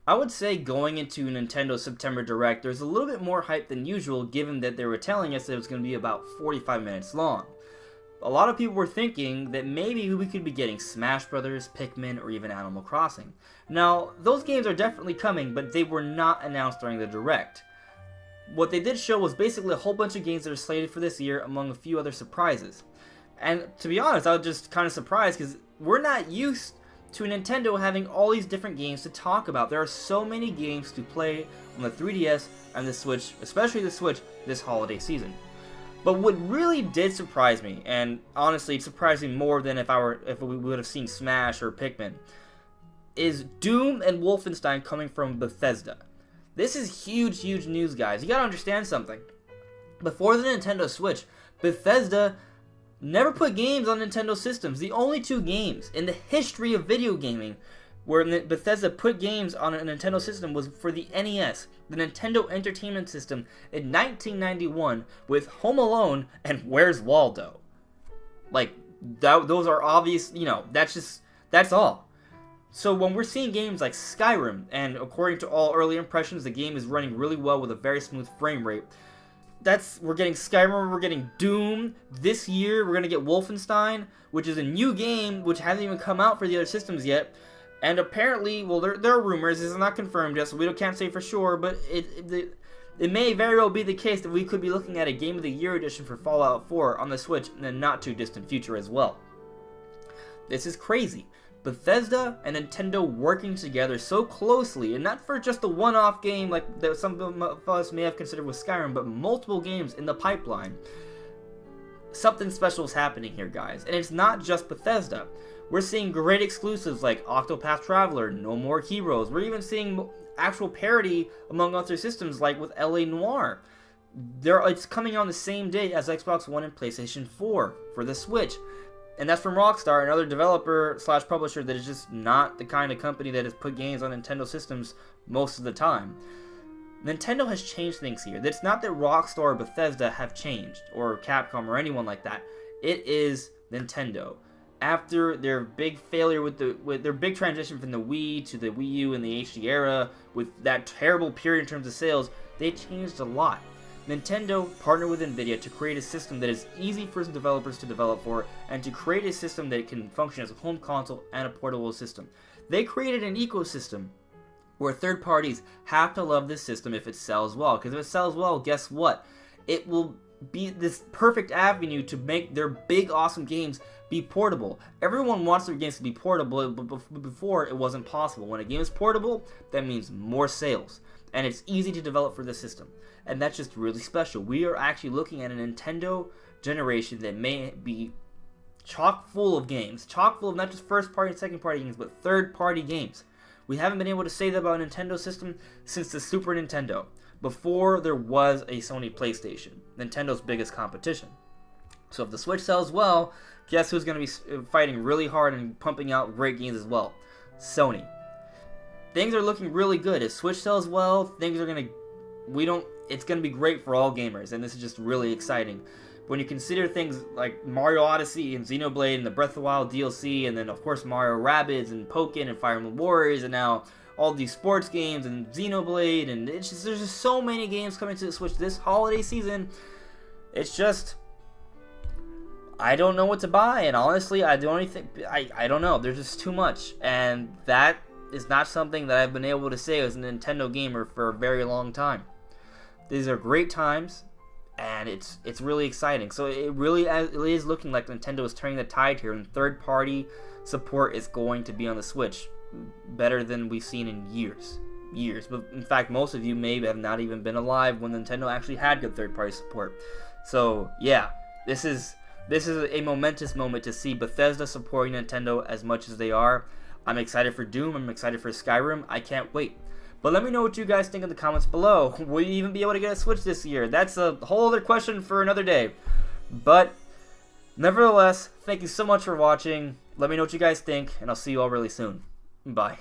I would say going into Nintendo September Direct, there's a little bit more hype than usual given that they were telling us that it was going to be about 45 minutes long. A lot of people were thinking that maybe we could be getting Smash Brothers, Pikmin, or even Animal Crossing. Now, those games are definitely coming, but they were not announced during the Direct. What they did show was basically a whole bunch of games that are slated for this year, among a few other surprises. And to be honest, I was just kind of surprised because we're not used to Nintendo having all these different games to talk about. There are so many games to play on the 3DS and the Switch, especially the Switch, this holiday season. But what really did surprise me, and honestly it surprised me more than if we would have seen Smash or Pikmin, is Doom and Wolfenstein coming from Bethesda. This is huge news, guys. You gotta understand something. Before the Nintendo Switch, Bethesda never put games on Nintendo systems. The only two games in the history of video gaming where Bethesda put games on a Nintendo system was for the NES, the Nintendo Entertainment System, in 1991 with Home Alone and Where's Waldo. Like, those are obvious, that's all. So when we're seeing games like Skyrim, and according to all early impressions, the game is running really well with a very smooth frame rate. We're getting Skyrim, we're getting Doom. This year, we're going to get Wolfenstein, which is a new game, which hasn't even come out for the other systems yet. And apparently, well, there are rumors, this is not confirmed yet, so we can't say for sure, but it may very well be the case that we could be looking at a Game of the Year edition for Fallout 4 on the Switch in the not too distant future as well. This is crazy. Bethesda and Nintendo working together so closely, and not for just a one-off game like some of us may have considered with Skyrim, but multiple games in the pipeline. Something special is happening here, guys, and it's not just Bethesda. We're seeing great exclusives like Octopath Traveler, No More Heroes. We're even seeing actual parity among other systems like with LA Noire. It's coming on the same day as Xbox One and PlayStation 4 for the Switch. And that's from Rockstar, another developer slash publisher that is just not the kind of company that has put games on Nintendo systems most of the time. Nintendo has changed things here. It's not that Rockstar or Bethesda have changed, or Capcom or anyone like that. It is Nintendo. After their big failure with their big transition from the Wii to the Wii U and the HD era, with that terrible period in terms of sales, they changed a lot. Nintendo partnered with Nvidia to create a system that is easy for developers to develop for, and to create a system that can function as a home console and a portable system. They created an ecosystem where third parties have to love this system if it sells well, because if it sells well, guess what? It will be this perfect avenue to make their big awesome games be portable. Everyone wants their games to be portable, but before it wasn't possible. When a game is portable, that means more sales, and it's easy to develop for the system. And that's just really special. We are actually looking at a Nintendo generation that may be chock full of games. Chock full of not just first party and second party games, but third party games. We haven't been able to say that about a Nintendo system since the Super Nintendo, before there was a Sony PlayStation, Nintendo's biggest competition. So if the Switch sells well, guess who's going to be fighting really hard and pumping out great games as well? Sony. Things are looking really good. If Switch sells well, things are going to... It's going to be great for all gamers, and this is just really exciting. When you consider things like Mario Odyssey and Xenoblade and the Breath of the Wild DLC, and then of course Mario Rabbids and Pokken and Fire Emblem Warriors, and now all these sports games and Xenoblade, and there's just so many games coming to the Switch this holiday season. It's just, I don't know what to buy, and honestly, I don't know. There's just too much, and that is not something that I've been able to say as a Nintendo gamer for a very long time. These are great times, and it's really exciting. So it is looking like Nintendo is turning the tide here, and third-party support is going to be on the Switch better than we've seen in years. But in fact, most of you may have not even been alive when Nintendo actually had good third-party support. So yeah, this is a momentous moment to see Bethesda supporting Nintendo as much as they are. I'm excited for Doom. I'm excited for Skyrim. I can't wait. But let me know what you guys think in the comments below. Will you even be able to get a Switch this year? That's a whole other question for another day. But nevertheless, thank you so much for watching. Let me know what you guys think, and I'll see you all really soon. Bye.